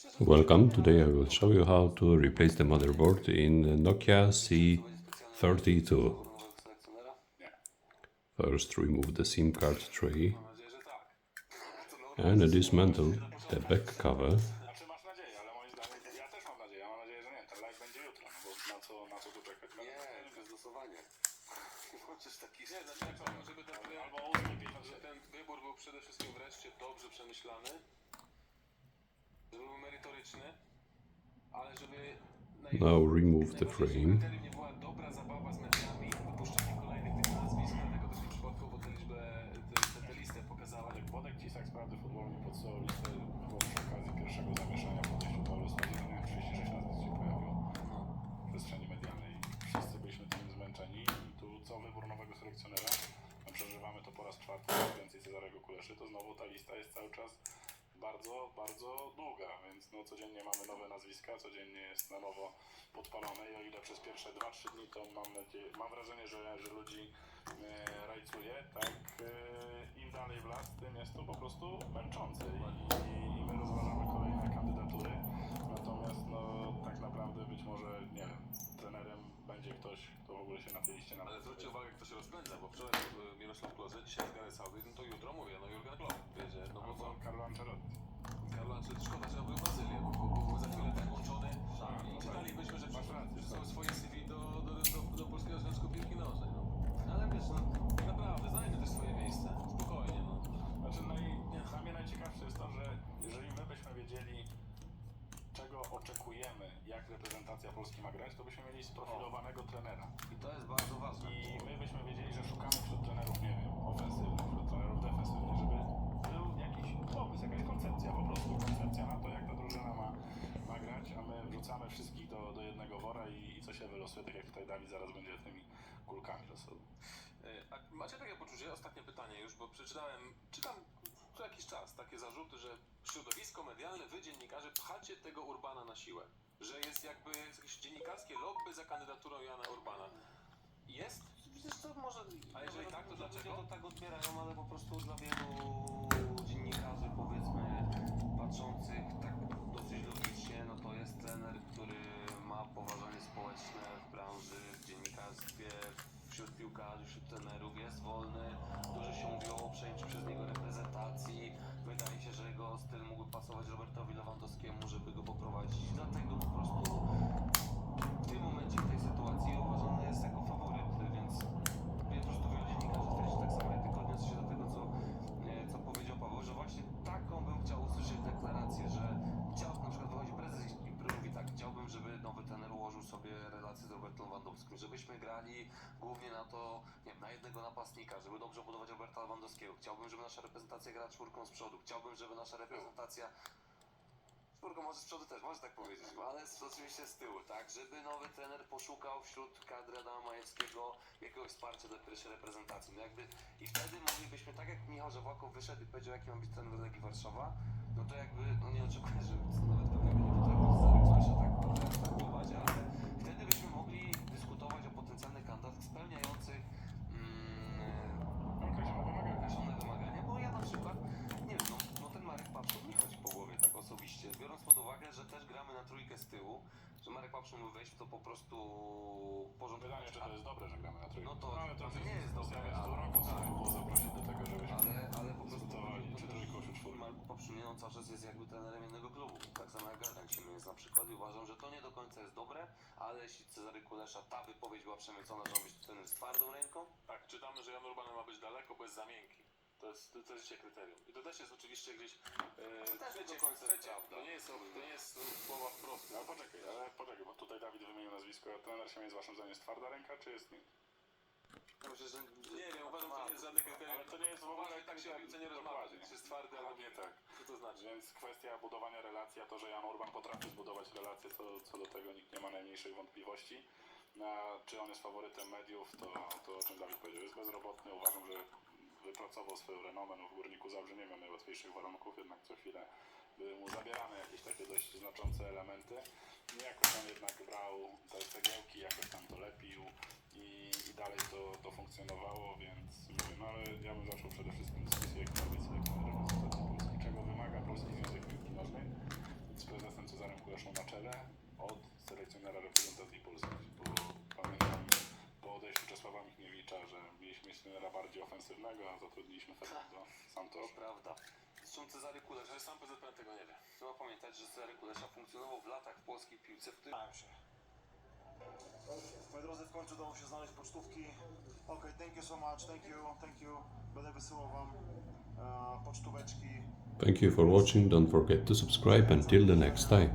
Welcome, today I will show you how to replace the motherboard in Nokia C32. First remove the SIM card tray and dismantle the back cover. Znaczy masz nadzieję, ale moim zdaniem ja też mam nadzieję. Ja mam nadzieję, że nie. Ten live będzie jutro, no bo na co tu czekać? Nie, bez losowania. Chociaż taki... Nie, znaczy ja chciałbym, żeby Albo 8,56. żeby ten wybór był przede wszystkim wreszcie dobrze przemyślany, żeby był merytoryczny, ale żeby Now remove the frame. kryterium nie była dobra zabawa z mediami, wypuszczanie kolejnych tych nazwisk, dlatego też nie przypadkowo, bo tę listę pokazała. Wodek Cisak sprawdy futbolu mi podsuwał listę chyba przy okazji pierwszego zamieszania po odejściu Paulo Stadzina. 36 nazwisk się pojawiło w przestrzeni medialnej. Wszyscy byliśmy tym zmęczeni i tu co wybór nowego selekcjonera, a przeżywamy to po raz czwarty, więcej Cezarego Kuleszy, to znowu ta lista jest cały czas bardzo, bardzo długa, więc no codziennie mamy nowe nazwiska, codziennie jest na nowo podpalone i o ile przez pierwsze 2-3 dni to mam wrażenie, że ludzi rajcuje, tak im dalej w las, tym jest to po prostu męczące i my rozważamy kolejne kandydatury, natomiast no tak naprawdę być może, nie wiem, trenerem będzie ktoś, kto w ogóle się na tej liście Ale nawet zwróćcie uwagę, kto się rozpędza, bo wczoraj Mirosław Klose, dzisiaj z Gareth Southgate, no to jutro mówię, no Jurgen Klopp wiedzie, no bo albo Carlo Ancelotti. Carlo Ancelotti, szkoda, że był w Brazylię, bo był za chwilę tak łączony i czytalibyśmy, że przysłał swoje CV do Polskiego Związku Piłki Nożnej, no. Ale wiesz, no naprawdę, znajdę też swoje miejsce, spokojnie, no. Znaczy, dla mnie najciekawsze jest to, że jeżeli my byśmy wiedzieli, czego oczekujemy, jak reprezentacja Polski ma grać, to byśmy mieli sprofilowanego trenera. I to jest bardzo ważne. I my byśmy wiedzieli, że szukamy wśród trenerów, nie wiem, ofensywnych, wśród trenerów defensywnych, żeby był jakiś pomysł, jakaś koncepcja po prostu. Koncepcja na to, jak ta drużyna ma grać, a my wrzucamy wszystkich do jednego wora i co się wylosuje, tak jak tutaj Dawid zaraz będzie tymi kulkami losował. A macie takie poczucie, ostatnie pytanie już, bo czytam co jakiś czas takie zarzuty, że środowisko medialne, wy dziennikarze pchacie tego Urbana na siłę, że jest jakby jakieś dziennikarskie lobby za kandydaturą Jana Urbana. Jest? Wiesz co, może... A jeżeli tak, to dlaczego? Ludzie to tak odbierają, ale po prostu dla wielu dziennikarzy, powiedzmy, patrzących tak dosyć logicznie, no to jest trener, który ma poważanie społeczne w branży, w dziennikarstwie, wśród piłkarzy, wśród trenerów, jest wolny, dużo się mówiło o przejęciu przez niego reprezentacji. Wydaje się, że jego styl mógłby pasować Robertowi Lewandowskiemu, żeby go poprowadzić. Dlatego po prostu w tym momencie, w tej sytuacji uważany jest jako faworyt, więc ja po prostu wielu dziennikarzy twierdzi tak samo. Ja tylko odniosę się do tego, co powiedział Paweł, że właśnie taką bym chciał usłyszeć deklarację, że na przykład wychodzi prezes i mówi tak, chciałbym, żeby nowy trener ułożył sobie relacje z Robertem Lewandowskim, żebyśmy grali głównie na to, nie wiem, na jednego napastnika, żeby dobrze budować Roberta Lewandowskiego. Chciałbym, żeby nasza reprezentacja grała czwórką z przodu. Chciałbym, żeby nasza reprezentacja... Czwórką może z przodu też, można tak powiedzieć, ale oczywiście z tyłu, tak? Żeby nowy trener poszukał wśród kadry Adama Majewskiego jakiegoś wsparcia dla pierwszej reprezentacji. No jakby i wtedy moglibyśmy, tak jak Michał Żewłakow wyszedł i powiedział, jaki ma być trener Legii Warszawa, no to jakby, no nie oczekuję, że nawet pewnie nie tutaj słyszę tak traktować, ale wtedy byśmy mogli dyskutować o potencjalnych kandydatach spełniających określone wymagania, bo ja na przykład, nie wiem, no ten Marek Papszun mi chodzi po głowie tak osobiście, biorąc pod uwagę, że też gramy na trójkę z tyłu, że Marek Papszun mógł wejść w to po prostu porządku. Pytanie, czy to jest dobre, że gramy na trójkę. No to ale nie jest dobre, z ale... roku trzeba było zaprosić do tego, żebyśmy Ale po prostu dyskutowali, czy trójką, czy czwórką. Marek Papszun on cały czas jest jakby trenerem jednego klubu, tak samo jak Gardan Siemień jest na przykład i uważam, że to nie do końca jest dobre, ale jeśli Cezary Kulesza, ta wypowiedź była przemycona, że on być trener z twardą ręką. Tak, czytamy, że Jan Urban ma być daleko, bo jest za miękki. To jest dzisiaj kryterium. I to też jest oczywiście gdzieś... też nie do końca jest prawda. To nie jest słowa wprost. Ale poczekaj, bo tutaj Dawid wymienił nazwisko. Trener się jest waszym zdaniem jest twarda ręka, czy jest nie? Ja myślę, że Nie wiem, uważam, że to nie jest żadne kryterium. Ale to nie jest w ogóle Właśnie tak się o piłce nie rozmawia, dokładnie. czy jest twardy albo nie. Dokładnie tak. Co to znaczy? Więc kwestia budowania relacji, a to, że Jan Urban potrafi zbudować relacje, co do tego nikt nie ma najmniejszych wątpliwości. Czy on jest faworytem mediów, to o czym Dawid powiedział, jest bezrobotny. Uważam, że wypracował swoją renomę. No w Górniku Zabrze nie miał najłatwiejszych warunków, jednak co chwilę były mu zabierane jakieś takie dość znaczące elementy. I jakoś on jednak brał te cegiełki, jakoś tam to lepił i dalej to funkcjonowało, więc mówię, no ale ja bym zaczął przede wszystkim dyskusję, kto być selekcjonerem reprezentacji Polski, czego wymaga Polski Związek Piłki Nożnej. Z prezesem mieć trenera bardziej ofensywnego, a zatrudniliśmy Fernando Santos. Prawda. Zresztą Cezary Kulesza, Że sam PZPN tego nie wie. trzeba pamiętać, że Cezary Kulesza funkcjonował w latach w polskiej piłce, w której Znałem się. Moi drodzy, w końcu udało się znaleźć pocztówki. Okej, thank you so much, thank you. Będę wysyłał wam pocztóweczki. Thank you for watching. Don't forget to subscribe. Until the next time.